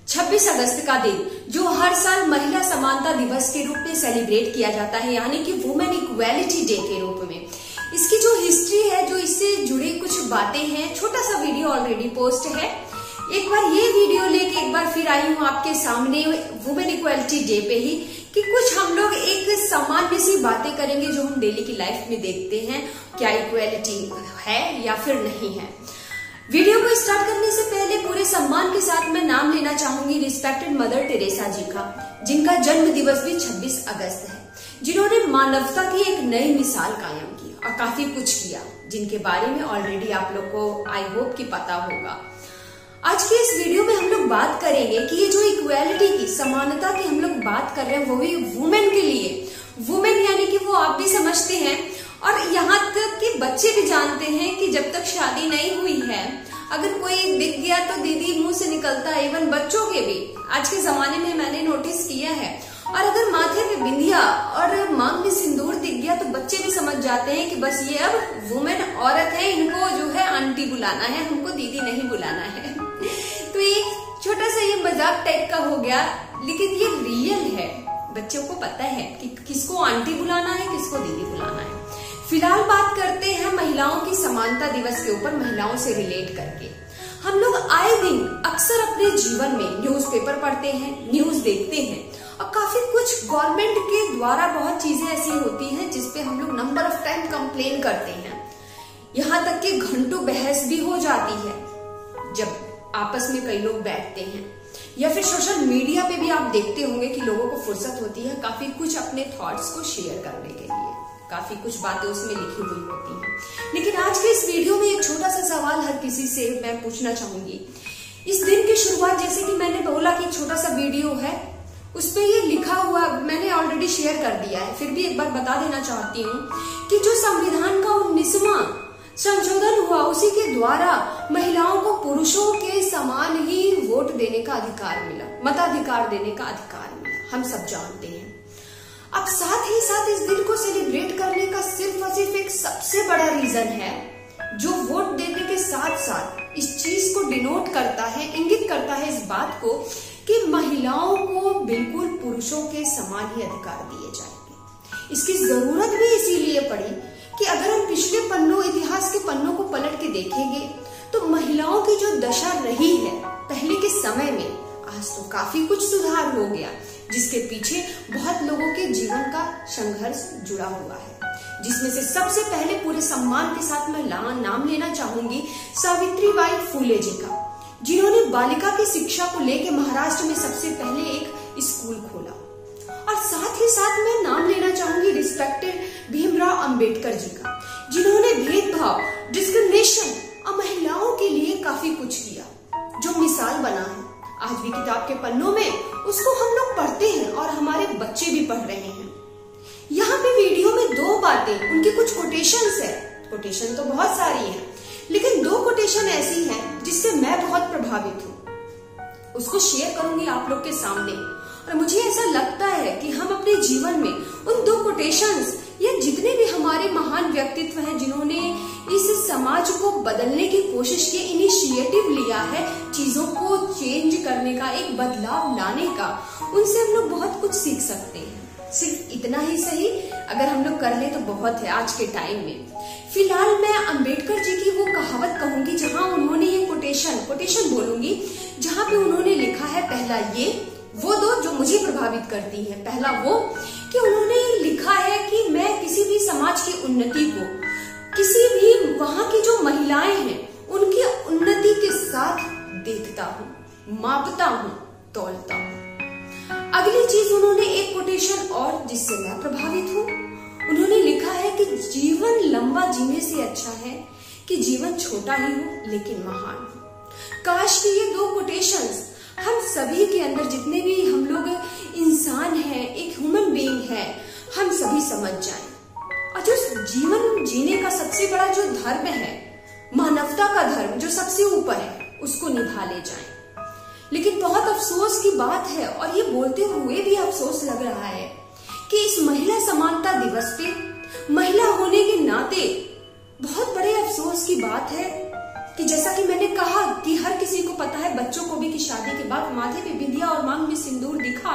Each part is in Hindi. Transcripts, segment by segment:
26 अगस्त का दिन जो हर साल महिला समानता दिवस के रूप में सेलिब्रेट किया जाता है, यानी कि वुमेन इक्वालिटी डे के रूप में। इसकी जो हिस्ट्री है, जो इससे जुड़ी कुछ बातें हैं, छोटा सा वीडियो ऑलरेडी पोस्ट है। एक बार ये वीडियो लेके एक बार फिर आई हूँ आपके सामने वुमेन इक्वालिटी डे पे ही, कि कुछ हम लोग एक सामान्य सी बातें करेंगे जो हम डेली की लाइफ में देखते हैं, क्या इक्वालिटी है या फिर नहीं है। वीडियो को स्टार्ट करने से पहले पूरे सम्मान के साथ मैं नाम लेना चाहूंगी रिस्पेक्टेड मदर टेरेसा जी का, जिनका जन्म दिवस भी 26 अगस्त है, जिन्होंने मानवता की एक नई मिसाल कायम की और काफी कुछ किया, जिनके बारे में ऑलरेडी आप लोग को आई होप कि पता होगा। आज के इस वीडियो में हम लोग बात करेंगे कि ये जो इक्वालिटी की, समानता की हम लोग बात कर रहे हैं, वो भी वुमेन के लिए। वुमेन यानी कि वो आप भी समझते हैं और यहाँ तक कि बच्चे भी जानते हैं कि जब तक शादी नहीं हुई है, अगर कोई दिख गया तो दीदी मुंह से निकलता है। इवन बच्चों के भी आज के जमाने में मैंने नोटिस किया है। और अगर माथे पे बिंदिया और मांग में सिंदूर दिख गया तो बच्चे भी समझ जाते हैं कि बस ये अब वुमेन औरत है, इनको जो है आंटी बुलाना है, हमको दीदी नहीं बुलाना है। तो ये छोटा सा ये मजाक टाइप का हो गया, लेकिन ये रियल है। बच्चों को पता है कि किसको आंटी बुलाना है, किसको दीदी बुलाना है। फिलहाल बात करते हैं महिलाओं की समानता दिवस के ऊपर, महिलाओं से रिलेट करके। हम लोग आए दिन अक्सर अपने जीवन में न्यूज़पेपर पढ़ते हैं, न्यूज देखते हैं, और काफी कुछ गवर्नमेंट के द्वारा बहुत चीजें ऐसी होती हैं जिसपे हम लोग नंबर ऑफ टाइम कंप्लेन करते हैं। यहाँ तक कि घंटों बहस भी हो जाती है जब आपस में कई लोग बैठते हैं, या फिर सोशल मीडिया पे भी आप देखते होंगे कि लोगों को फुर्सत होती है काफी कुछ अपने थॉट्स को शेयर करने के लिए, काफी कुछ बातें उसमें लिखी हुई होती हैं। लेकिन आज के इस वीडियो में एक छोटा सा सवाल हर किसी से मैं पूछना चाहूंगी। इस दिन की शुरुआत, जैसे कि मैंने बोला कि छोटा सा वीडियो है, उसपे ये लिखा हुआ मैंने ऑलरेडी शेयर कर दिया है, फिर भी एक बार बता देना चाहती हूँ कि जो संविधान का 19वां संशोधन हुआ, उसी के द्वारा महिलाओं को पुरुषों के समान ही वोट देने का अधिकार मिला, मताधिकार देने का अधिकार मिला, हम सब जानते हैं। अब साथ ही साथ इस दिन को सेलिब्रेट करने का सिर्फ और सिर्फ एक सबसे बड़ा रीजन है, जो वोट देने के साथ साथ इस चीज को डिनोट करता है, इंगित करता है इस बात को कि महिलाओं को बिल्कुल पुरुषों के समान ही अधिकार दिए जाएंगे। इसकी जरूरत भी इसीलिए पड़ी कि अगर हम पिछले पन्नों, इतिहास के पन्नों को पलट के देखेंगे तो महिलाओं की जो दशा रही है पहले के समय में, आज तो काफी कुछ सुधार हो गया, जिसके पीछे बहुत लोगों के जीवन का संघर्ष जुड़ा हुआ है, जिसमें से सबसे पहले पूरे सम्मान के साथ मैं नाम लेना चाहूंगी सावित्रीबाई फुले जी का, जिन्होंने बालिका की शिक्षा को लेकर महाराष्ट्र में सबसे पहले एक स्कूल खोला। और साथ ही साथ मैं नाम लेना चाहूंगी रिस्पेक्टेड भीमराव अंबेडकर जी का, जिन्होंने भेदभाव, डिस्क्रिमिनेशन और महिलाओं के लिए काफी कुछ किया, जो मिसाल बना है। आज भी किताब के पन्नों में उसको हम लोग पढ़ते हैं और हमारे बच्चे भी पढ़ रहे हैं। यहाँ पे वीडियो में दो बातें, उनकी कुछ कोटेशंस है, कोटेशन तो बहुत सारी है, लेकिन दो कोटेशन ऐसी हैं जिससे मैं बहुत प्रभावित हूँ, उसको शेयर करूंगी आप लोग के सामने। और मुझे ऐसा लगता है कि हम अपने जीवन में उन दो कोटेशंस, या जितने भी हमारे महान व्यक्तित्व हैं जिन्होंने इस समाज को बदलने की कोशिश की, इनिशिएटिव लिया है चीजों को चेंज करने का, एक बदलाव लाने का, उनसे हम लोग बहुत कुछ सीख सकते हैं। सिर्फ इतना ही सही अगर हम लोग कर ले तो बहुत है आज के टाइम में। फिलहाल मैं अंबेडकर जी की वो कहावत कहूंगी जहां उन्होंने ये कोटेशन बोलूंगी, जहां पे उन्होंने लिखा है, पहला ये, वो दो जो मुझे प्रभावित करती है। पहला वो कि उन्होंने लिखा है कि मैं किसी भी समाज की उन्नति को, किसी भी वहां की जो महिलाएं हैं उनकी उन्नति के साथ देखता हूँ, मापता हूँ, तौलता हूँ। अगली चीज उन्होंने एक कोटेशन और जिससे मैं प्रभावित हूँ, उन्होंने लिखा है कि जीवन लंबा जीने से अच्छा है कि जीवन छोटा ही हो लेकिन महान हो। काश कि ये दो कोटेशंस हम सभी के अंदर, जितने भी हम लोग इंसान हैं, एक ह्यूमन बीइंग है, हम सभी समझ जाएं। और जो जीवन जीने का सबसे बड़ा जो धर्म है, मानवता का धर्म जो सबसे ऊपर है, उसको निभा ले जाएं। लेकिन बहुत अफसोस की बात है, और ये बोलते हुए भी अफसोस लग रहा है कि इस महिला समानता दिवस पे महिला होने के नाते बहुत बड़े अफसोस की बात है कि जैसा कि मैंने कहा कि हर किसी को पता है, बच्चों को भी, कि शादी के बाद माथे पे बिंदिया और मांग में सिंदूर दिखा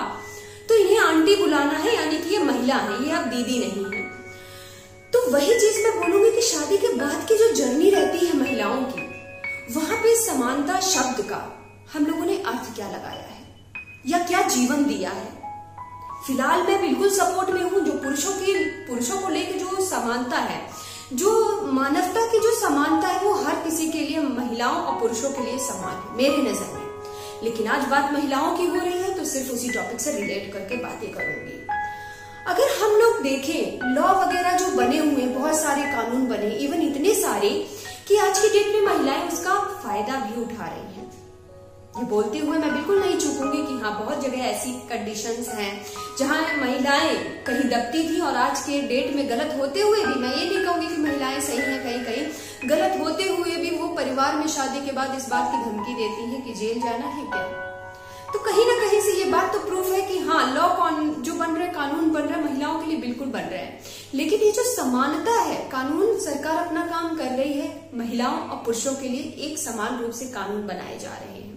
तो इन्हें आंटी बुलाना है, यानी कि ये महिला है, ये अब दीदी नहीं है। तो वही चीज मैं बोलूंगी कि शादी के बाद की जो जर्नी रहती है महिलाओं की, वहां पे समानता शब्द का हम लोगों ने अर्थ क्या लगाया है या क्या जीवन दिया है। फिलहाल मैं बिल्कुल सपोर्ट में हूं जो पुरुषों को लेकर जो समानता है, जो मानवता की जो समानता है, वो हर किसी के लिए, महिलाओं और पुरुषों के लिए समान है मेरे नजर में। लेकिन आज बात महिलाओं की हो रही है तो सिर्फ उसी टॉपिक से रिलेट करके बातें करूंगी। अगर हम लोग देखें लॉ वगैरह जो बने हुए, बहुत सारे कानून बने, इवन इतने सारे कि आज की डेट में महिलाएं उसका फायदा भी उठा रही हैं। ये बोलते हुए मैं बिल्कुल नहीं चूकूंगी कि हाँ, बहुत जगह ऐसी कंडीशंस हैं जहां महिलाएं कहीं दबती थी और आज के डेट में गलत होते हुए भी, मैं ये नहीं कहूंगी कि महिलाएं सही हैं, कहीं कहीं गलत होते हुए भी वो परिवार में शादी के बाद इस बात की धमकी देती है कि जेल जाना है क्या। तो कहीं ना कहीं से ये बात तो प्रूफ है कि हाँ, लॉ जो बन रहा है, कानून बन रहा है, महिलाओं के लिए बिल्कुल बन रहा है। लेकिन ये जो समानता है, कानून, सरकार अपना काम कर रही है, महिलाओं और पुरुषों के लिए एक समान रूप से कानून बनाए जा रहे हैं।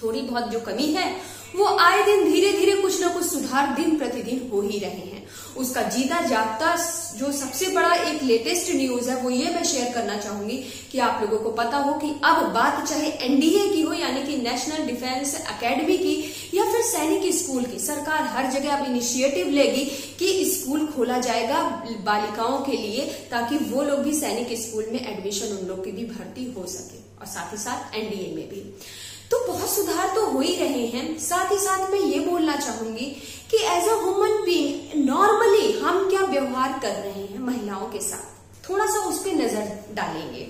थोड़ी बहुत जो कमी है वो आए दिन धीरे धीरे कुछ ना कुछ सुधार दिन प्रतिदिन हो ही रहे हैं। उसका जीता जागता जो सबसे बड़ा एक लेटेस्ट न्यूज है वो ये मैं शेयर करना चाहूंगी कि आप लोगों को पता हो कि अब बात चाहे एनडीए की हो, यानी कि नेशनल डिफेंस एकेडमी की, या फिर सैनिक स्कूल की, सरकार हर जगह अब इनिशिएटिव लेगी कि स्कूल खोला जाएगा बालिकाओं के लिए, ताकि वो लोग भी सैनिक स्कूल में एडमिशन, उन लोग की भी भर्ती हो सके, और साथ ही साथ एनडीए में भी। तो बहुत सुधार तो हो ही रहे हैं। साथ ही साथ मैं ये बोलना चाहूंगी कि as a human being normally हम क्या व्यवहार कर रहे हैं महिलाओं के साथ, थोड़ा सा उस पर नजर डालेंगे।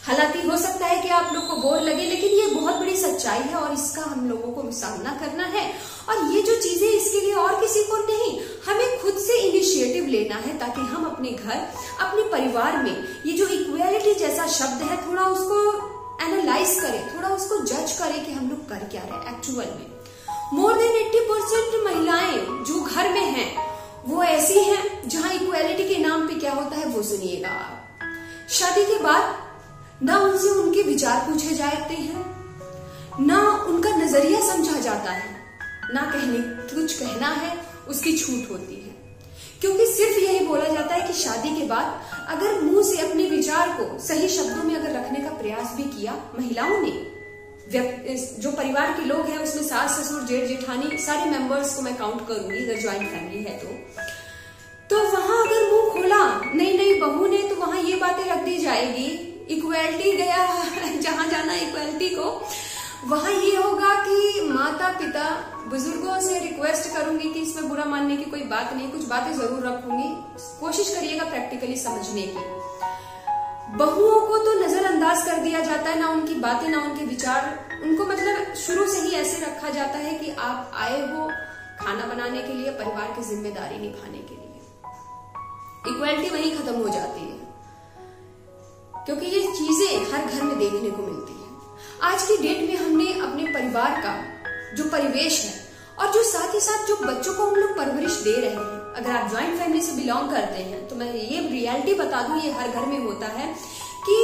हालांकि हो सकता है कि आप लोग को बोर लगे, लेकिन ये बहुत बड़ी सच्चाई है और इसका हम लोगों को सामना करना है। और ये जो चीजें, इसके लिए और किसी को नहीं, हमें खुद से इनिशिएटिव लेना है, ताकि हम अपने घर, अपने परिवार में ये जो इक्वेलिटी जैसा शब्द है, थोड़ा उसको एनालाइज करें, थोड़ा उसको जज करें कि हम लोग कर क्या रहे हैं एक्चुअल में। मोर देन 80% महिलाएं जो घर में हैं वो ऐसी हैं जहां इक्वेलिटी के नाम पे क्या होता है वो सुनिएगा आप। शादी के बाद ना उनसे उनके विचार पूछे जाते हैं, ना उनका नजरिया समझा जाता है, ना कुछ कहना है उसकी छूट होती है, क्योंकि सिर्फ यही बोला जाता है कि शादी के बाद अगर मुंह से अपने विचार को सही शब्दों में अगर रखने का प्रयास भी किया महिलाओं ने, जो परिवार के लोग हैं उसमें सास ससुर जेठ जेठानी सारे मेंबर्स को मैं काउंट करूंगी अगर ज्वाइंट फैमिली है तो वहां अगर मुंह खोला नई बहू ने, तो वहां ये बातें रख दी जाएगी, इक्वेलिटी गया जहां जाना इक्वेलिटी को, वहां ये होगा कि माता पिता बुजुर्गों से रिक्वेस्ट करूंगी कि इसमें बुरा मानने की कोई बात नहीं, कुछ बातें जरूर रखूंगी, कोशिश करिएगा प्रैक्टिकली समझने की। बहुओं को तो नजरअंदाज कर दिया जाता है, ना उनकी बातें ना उनके विचार, उनको मतलब शुरू से ही ऐसे रखा जाता है कि आप आए हो खाना बनाने के लिए, परिवार की जिम्मेदारी निभाने के लिए। इक्वालिटी वहीं खत्म हो जाती है, क्योंकि ये चीजें हर घर में देखने को मिलती है। आज की डेट में हमने अपने परिवार का जो परिवेश है और जो साथ ही साथ जो बच्चों को हम लोग परवरिश दे रहे हैं, अगर आप ज्वाइंट फैमिली से बिलोंग करते हैं तो मैं ये रियलिटी बता दूं, ये हर घर में होता है कि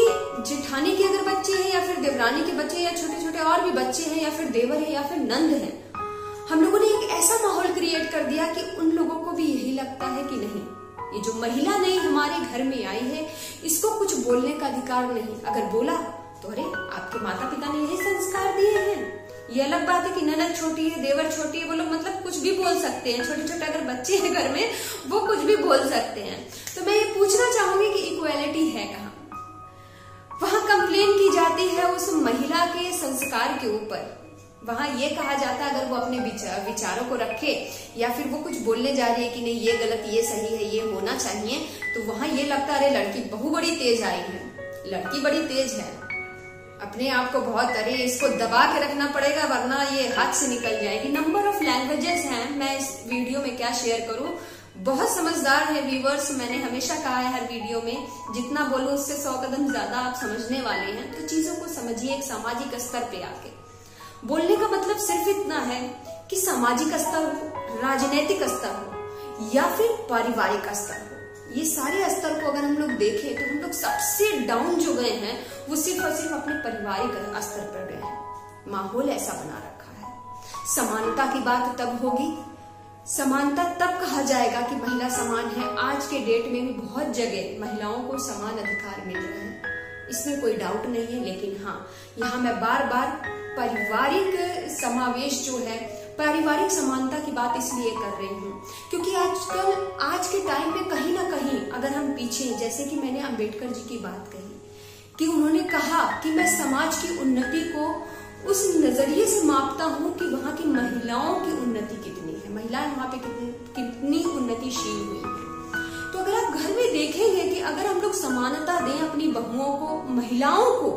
जेठानी के अगर बच्चे हैं या फिर देवरानी के बच्चे या छोटे छोटे और भी बच्चे हैं या फिर देवर है या फिर नंद है, हम लोगों ने एक ऐसा माहौल क्रिएट कर दिया कि उन लोगों को भी यही लगता है कि नहीं, ये जो महिला नई हमारे घर में आई है इसको कुछ बोलने का अधिकार नहीं, अगर बोला तो अरे आपके माता पिता ने यही संस्कार दिए हैं। ये अलग बात है कि ननद छोटी है, देवर छोटी है, वो लोग मतलब कुछ भी बोल सकते हैं, छोटे छोटे अगर बच्चे हैं घर में वो कुछ भी बोल सकते हैं। तो मैं ये पूछना चाहूंगी कि इक्वालिटी है कहाँ? वहां कंप्लेन की जाती है उस महिला के संस्कार के ऊपर, वहां ये कहा जाता है अगर वो अपने विचारों को रखे या फिर वो कुछ बोलने जा रही है कि नहीं ये गलत ये सही है ये होना चाहिए, तो वहां ये लगता है अरे लड़की बहू बड़ी तेज आई है, लड़की बड़ी तेज है, अपने आप को बहुत, अरे इसको दबा के रखना पड़ेगा वरना ये हाथ से निकल जाएगी। नंबर ऑफ लैंग्वेजेस हैं, मैं इस वीडियो में क्या शेयर करूं, बहुत समझदार है व्यूवर्स, मैंने हमेशा कहा है हर वीडियो में जितना बोलूं उससे 100 कदम ज्यादा आप समझने वाले हैं। तो चीजों को समझिए एक सामाजिक स्तर पे आके। बोलने का मतलब सिर्फ इतना है कि सामाजिक स्तर हो, राजनीतिक स्तर हो या फिर पारिवारिक स्तर हो, ये सारे स्तर को अगर हम लोग देखें तो हम लोग सबसे डाउन जो गए हैं वो सिर्फ और सिर्फ अपने पारिवारिक स्तर पर गए हैं। माहौल ऐसा बना रखा है। समानता की बात तब होगी, समानता तब कहा जाएगा कि महिला समान है। आज के डेट में भी बहुत जगह महिलाओं को समान अधिकार मिल रहे हैं, इसमें कोई डाउट नहीं है। लेकिन हाँ, यहाँ मैं बार बार पारिवारिक समावेश जो है, पारिवारिक समानता की बात इसलिए कर रही हूँ क्योंकि आजकल आज के टाइम में कहीं ना कहीं अगर हम पीछे, जैसे कि मैंने अंबेडकर जी की बात कही कि उन्होंने कहा कि मैं समाज की उन्नति को उस नजरिए से मापता हूँ कि वहां की महिलाओं की उन्नति कितनी है, महिलाएं वहां पे कितनी उन्नतिशील हुई है। तो अगर आप घर में देखेंगे कि अगर हम लोग समानता दें अपनी बहुओं को, महिलाओं को,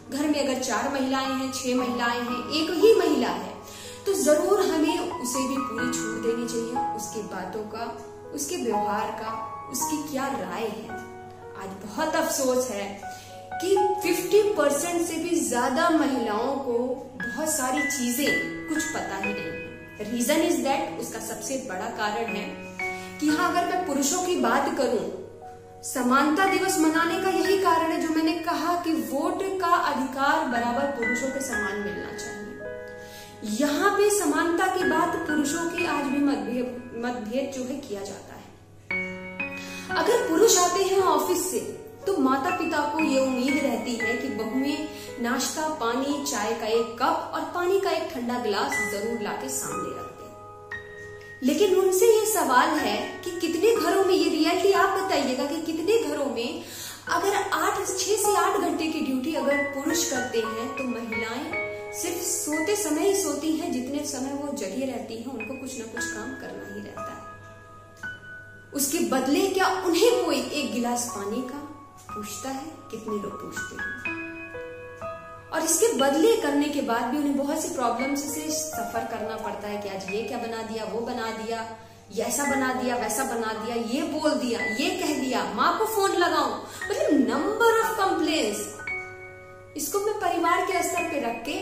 घर में अगर 4 महिलाएं हैं, 6 महिलाएं हैं, एक ही महिला है, तो जरूर हमें उसे भी पूरी छूट देनी चाहिए। उसकी बातों का, उसके व्यवहार का, उसकी क्या राय है। आज बहुत अफसोस है कि 50% से भी ज्यादा महिलाओं को बहुत सारी चीजें कुछ पता ही नहीं। रीजन इज दैट, उसका सबसे बड़ा कारण है कि हाँ, अगर मैं पुरुषों की बात करूं, समानता दिवस मनाने का यही कारण है जो मैंने कहा कि वोट का अधिकार बराबर पुरुषों के समान मिलना चाहिए। यहाँ पे समानता की बात पुरुषों के आज भी मतभेद जो है किया जाता है। अगर पुरुष आते हैं ऑफिस से तो माता पिता को ये उम्मीद रहती है कि बहुएं नाश्ता, पानी, चाय का एक कप और पानी का एक ठंडा गिलास जरूर लाके सामने रख दें। लेकिन उनसे ये सवाल है कि कितने घरों में, ये रियलिटी आप बताइएगा कि कितने घरों में अगर 6 से 8 घंटे की ड्यूटी अगर पुरुष करते हैं तो महिलाएं सिर्फ सोते समय ही सोती हैं, जितने समय वो जगी रहती हैं उनको कुछ ना कुछ काम करना ही रहता है। उसके बदले क्या उन्हें कोई एक गिलास पानी का पूछता है? कितने लोग पूछते हैं? और इसके बदले करने के बाद भी उन्हें बहुत सी प्रॉब्लम्स से सफर करना पड़ता है कि आज ये क्या बना दिया, वो बना दिया, ऐसा बना दिया, वैसा बना दिया, ये बोल दिया, ये कह दिया, माँ को फोन लगाऊं, मतलब नंबर ऑफ कंप्लेंट्स। इसको मैं परिवार के स्तर पे रख के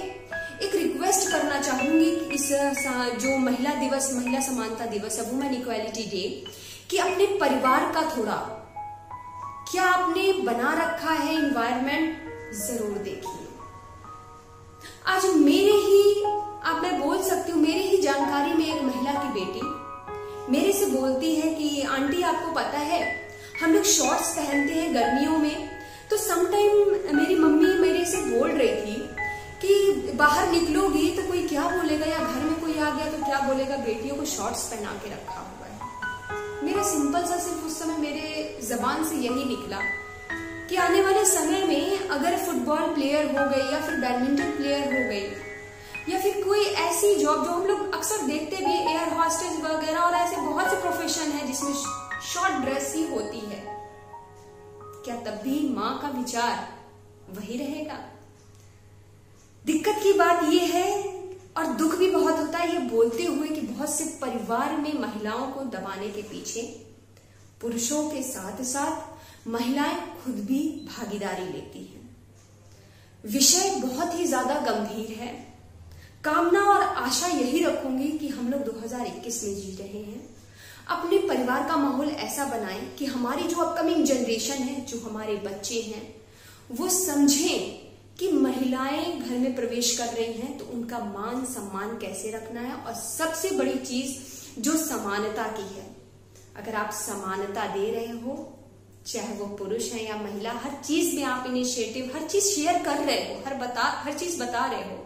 एक रिक्वेस्ट करना चाहूंगी कि इस जो महिला दिवस, महिला समानता दिवस है, वुमेन इक्वालिटी डे, कि अपने परिवार का थोड़ा क्या आपने बना रखा है एनवायरनमेंट, जरूर देखिए। आज मेरे ही, आप मैं बोल सकती हूँ, मेरे ही जानकारी में एक महिला की बेटी मेरे से बोलती है कि आंटी आपको पता है हम लोग शॉर्ट्स पहनते हैं गर्मियों में, तो समटाइम मेरी मम्मी मेरे से बोल रही थी कि बाहर निकलोगी तो कोई क्या बोलेगा, या घर में कोई आ गया तो क्या बोलेगा, बेटियों को शॉर्ट्स पहना के रखा हुआ है। मेरा सिंपल सा सिर्फ उस समय मेरे जबान से यही निकला कि आने वाले समय में अगर फुटबॉल प्लेयर हो गई या फिर बैडमिंटन प्लेयर हो गई या फिर कोई ऐसी जॉब जो हम लोग अक्सर देखते भी, एयर हॉस्टेस वगैरह और ऐसे बहुत से प्रोफेशन है जिसमें शॉर्ट ड्रेस ही होती है, क्या तब भी माँ का विचार वही रहेगा? दिक्कत की बात यह है और दुख भी बहुत होता है ये बोलते हुए कि बहुत से परिवार में महिलाओं को दबाने के पीछे पुरुषों के साथ साथ महिलाएं खुद भी भागीदारी लेती हैं। विषय बहुत ही ज्यादा गंभीर है। कामना और आशा यही रखूंगी कि हम लोग 2021 में जी रहे हैं, अपने परिवार का माहौल ऐसा बनाएं कि हमारी जो अपकमिंग जनरेशन है, जो हमारे बच्चे हैं, वो समझें कि महिलाएं घर में प्रवेश कर रही हैं तो उनका मान सम्मान कैसे रखना है। और सबसे बड़ी चीज जो समानता की है, अगर आप समानता दे रहे हो, चाहे वो पुरुष है या महिला, हर चीज में आप इनिशिएटिव, हर चीज शेयर कर रहे हो, हर चीज बता रहे हो।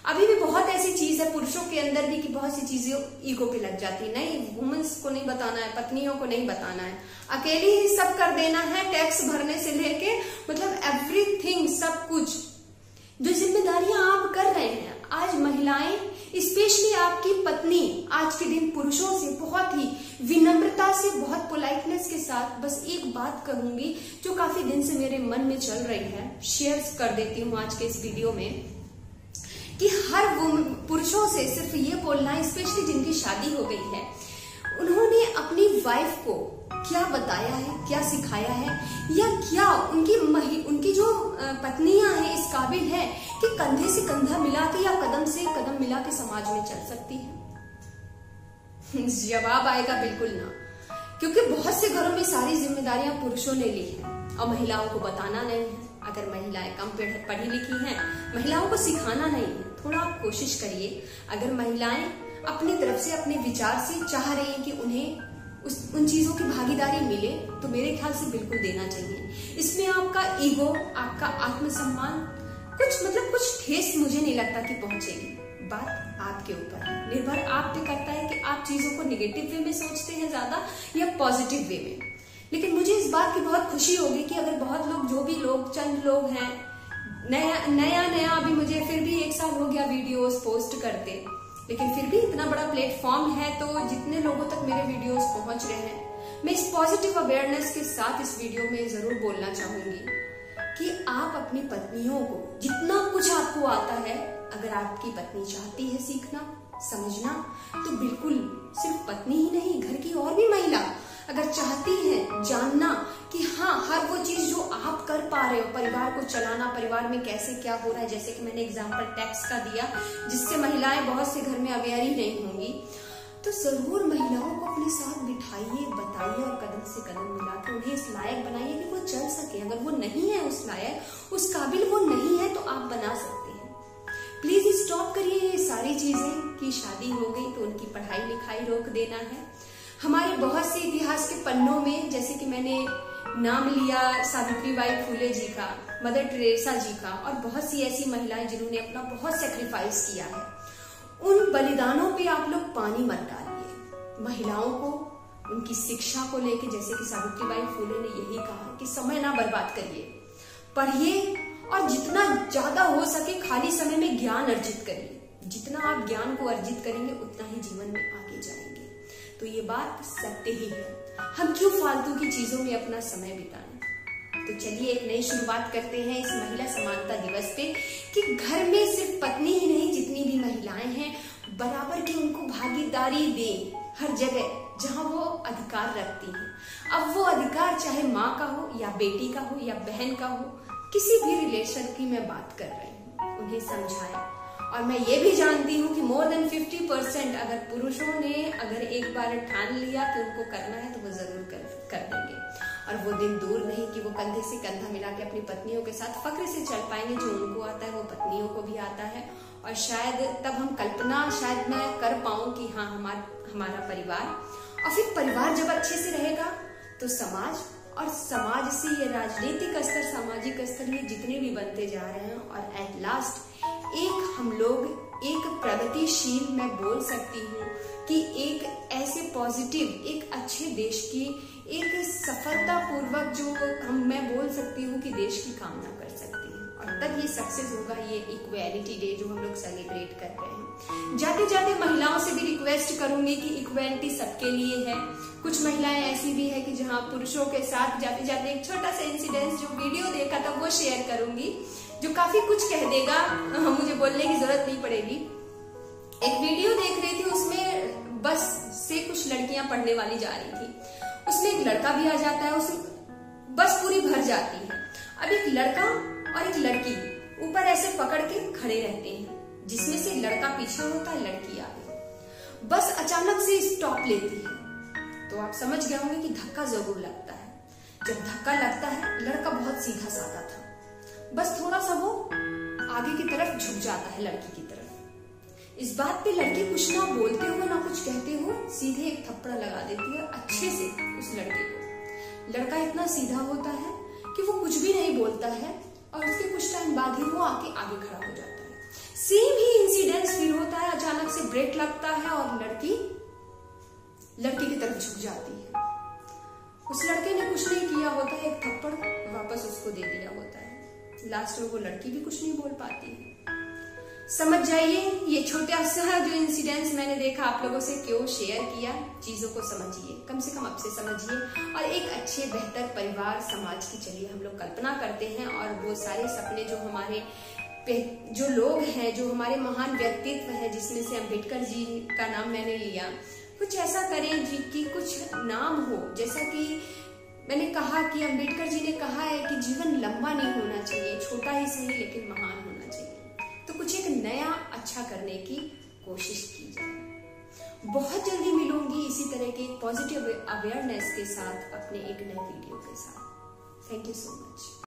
अभी भी बहुत ऐसी चीज है पुरुषों के अंदर भी कि बहुत सी चीजें ईगो पे लग जाती है, नहीं वुमेन्स को नहीं बताना है, पत्नियों को नहीं बताना है, अकेली ही सब कर देना है, टैक्स भरने से लेके मतलब एवरीथिंग, सब कुछ जो जिम्मेदारियां आप कर रहे हैं। आज महिलाएं, स्पेशली आपकी पत्नी, आज के दिन पुरुषों से बहुत ही विनम्रता से, बहुत पोलाइटनेस के साथ बस एक बात कहूंगी जो काफी दिन से मेरे मन में चल रही है, शेयर कर देती हूँ आज के इस वीडियो में, कि हर पुरुषों से सिर्फ ये बोलना है, स्पेशली जिनकी शादी हो गई है, उन्होंने अपनी वाइफ को क्या बताया है, क्या सिखाया है, या क्या उनकी जो पत्नियां हैं इस काबिल है कि कंधे से कंधा मिला के या कदम से कदम मिला के समाज में चल सकती है? जवाब आएगा बिल्कुल ना, क्योंकि बहुत से घरों में सारी जिम्मेदारियां पुरुषों ने ली है और महिलाओं को बताना नहीं है। अगर महिलाएं कम पढ़ी लिखी हैं, महिलाओं को सिखाना नहीं है। थोड़ा आप कोशिश करिए, अगर महिलाएं अपनी तरफ से अपने विचार से चाह रही हैं कि उन्हें उन चीजों की भागीदारी मिले, तो मेरे ख्याल से बिल्कुल देना चाहिए। इसमें आपका ईगो, आपका आत्मसम्मान कुछ ठेस मुझे नहीं लगता कि पहुंचेगी। बात आपके ऊपर है, निर्भर आप पे करता है कि आप चीजों को नेगेटिव वे में सोचते हैं ज्यादा या पॉजिटिव वे में। लेकिन मुझे इस बात की बहुत खुशी होगी कि अगर बहुत लोग, जो भी लोग, चंद लोग हैं, नया अभी मुझे फिर भी 1 साल हो गया वीडियोस पोस्ट करते, लेकिन फिर भी इतना बड़ा प्लेटफॉर्म है, तो जितने लोगों तक मेरे वीडियोस पहुंच रहे हैं, मैं इस पॉजिटिव अवेयरनेस के साथ इस वीडियो में जरूर बोलना चाहूंगी कि आप अपनी पत्नियों को जितना कुछ आपको आता है, अगर आपकी पत्नी चाहती है सीखना, समझना, तो बिल्कुल सिर्फ पत्नी ही नहीं, घर की और भी महिला अगर चाहती है जानना कि हाँ, हर वो चीज जो आप कर पा रहे हो, परिवार को चलाना, परिवार में कैसे क्या हो रहा है, जैसे कि मैंने एग्जांपल टैक्स का दिया, जिससे महिलाएं बहुत से घर में अवेयर ही नहीं होंगी, तो जरूर महिलाओं को अपने साथ बिठाइए, बताइए और कदम से कदम मिला के उन्हें इस लायक बनाइए कि वो चल सके। अगर वो नहीं है उस लायक, उस काबिल वो नहीं है, तो आप बना सकते हैं। प्लीज स्टॉप करिए ये सारी चीजें कि शादी हो गई तो उनकी पढ़ाई लिखाई रोक देना है। हमारे बहुत से इतिहास के पन्नों में, जैसे कि मैंने नाम लिया सावित्रीबाई फुले जी का, मदर टेरेसा जी का, और बहुत सी ऐसी महिलाएं जिन्होंने अपना बहुत सेक्रीफाइस किया है, उन बलिदानों पे आप लोग पानी मत डालिए। महिलाओं को उनकी शिक्षा को लेके, जैसे कि सावित्रीबाई फुले ने यही कहा कि समय ना बर्बाद करिए, पढ़िए और जितना ज्यादा हो सके खाली समय में ज्ञान अर्जित करिए। जितना आप ज्ञान को अर्जित करेंगे उतना ही जीवन में आगे जाएंगे। तो ये बात सत्य ही है, हम क्यों फालतू की चीजों में अपना समय बिताएं। तो चलिए एक नई शुरुआत करते हैं इस महिला समानता दिवस पे कि घर में सिर्फ पत्नी ही नहीं, जितनी भी महिलाएं हैं बराबर की उनको भागीदारी दें हर जगह जहां वो अधिकार रखती हैं। अब वो अधिकार चाहे माँ का हो या बेटी का हो या बहन का हो, किसी भी रिलेशन की मैं बात कर रही हूँ, उन्हें समझाएं। और मैं ये भी जानती हूँ कि मोर देन 50% अगर पुरुषों ने अगर एक बार ठान लिया कि उनको करना है, तो वो जरूर कर देंगे। और वो दिन दूर नहीं कि वो कंधे से कंधा मिला के अपनी पत्नियों के साथ फक्र से चल पाएंगे। जो उनको आता है वो पत्नियों को भी आता है, और शायद तब हम कल्पना शायद मैं कर पाऊं कि हाँ, हमारा परिवार, और फिर परिवार जब अच्छे से रहेगा तो समाज, और समाज से ये राजनीतिक स्तर, सामाजिक स्तर, ये जितने भी बनते जा रहे हैं, और एट लास्ट एक हम लोग एक प्रगतिशील, मैं बोल सकती हूँ कि एक ऐसे पॉजिटिव, एक अच्छे देश की, एक सफलता पूर्वक जो मैं बोल सकती हूँ कि देश की कामना कर सकती हूँ। और तब ये सक्सेस होगा, ये इक्वालिटी डे जो हम लोग सेलिब्रेट कर रहे हैं। जाते जाते महिलाओं से भी रिक्वेस्ट करूंगी कि इक्वालिटी सबके लिए है। कुछ महिलाएं ऐसी भी है कि जहाँ पुरुषों के साथ जाते जाते एक छोटा सा इंसिडेंस जो वीडियो देखा था वो शेयर करूंगी, जो काफी कुछ कह देगा, मुझे बोलने की जरूरत नहीं पड़ेगी। एक वीडियो देख रही थी, उसमें बस से कुछ लड़कियां पढ़ने वाली जा रही थी, उसमें एक लड़का भी आ जाता है, उस बस पूरी भर जाती है। अब एक लड़का और एक लड़की ऊपर ऐसे पकड़ के खड़े रहते हैं, जिसमें से लड़का पीछे होता है, लड़की आगे। बस अचानक से स्टॉप लेती है, तो आप समझ गए होंगे कि धक्का जरूर लगता है। जब धक्का लगता है, लड़का बहुत सीधा साधा था, बस थोड़ा सा वो आगे की तरफ झुक जाता है लड़की की तरफ। इस बात पे लड़की कुछ ना बोलते हुए ना कुछ कहते हुए सीधे एक थप्पड़ लगा देती है अच्छे से उस लड़के को। लड़का इतना सीधा होता है कि वो कुछ भी नहीं बोलता है, और उसके कुछ टाइम बाद ही वो आगे खड़ा हो जाता है। सेम ही इंसिडेंस फिर होता है, अचानक से ब्रेक लगता है और लड़की की तरफ झुक जाती है। उस लड़के ने कुछ नहीं किया होता है, एक थप्पड़ वापस उसको दे दिया होता है। लास्ट में वो लड़की भी कुछ नहीं बोल पाती है। समझ जाइए, ये छोटा सा जो इंसिडेंस मैंने देखा आप लोगों से क्यों शेयर किया। चीजों को समझिए, कम से कम अब से समझिए, और एक अच्छे बेहतर परिवार समाज की चलिए हम लोग कल्पना करते हैं। और वो सारे सपने जो हमारे जो लोग हैं, जो हमारे महान व्यक्तित्व है, जिसमें से अम्बेडकर जी का नाम मैंने लिया, कुछ ऐसा करें जिनकी कुछ नाम हो। जैसा कि मैंने कहा कि अम्बेडकर जी ने कहा है कि जीवन लंबा नहीं होना चाहिए, छोटा ही सही लेकिन महान होना चाहिए। तो कुछ एक नया अच्छा करने की कोशिश की जाए। बहुत जल्दी मिलूंगी मिलेंगे इसी तरह के पॉजिटिव अवेयरनेस के साथ अपने एक नए वीडियो के साथ। Thank you so much.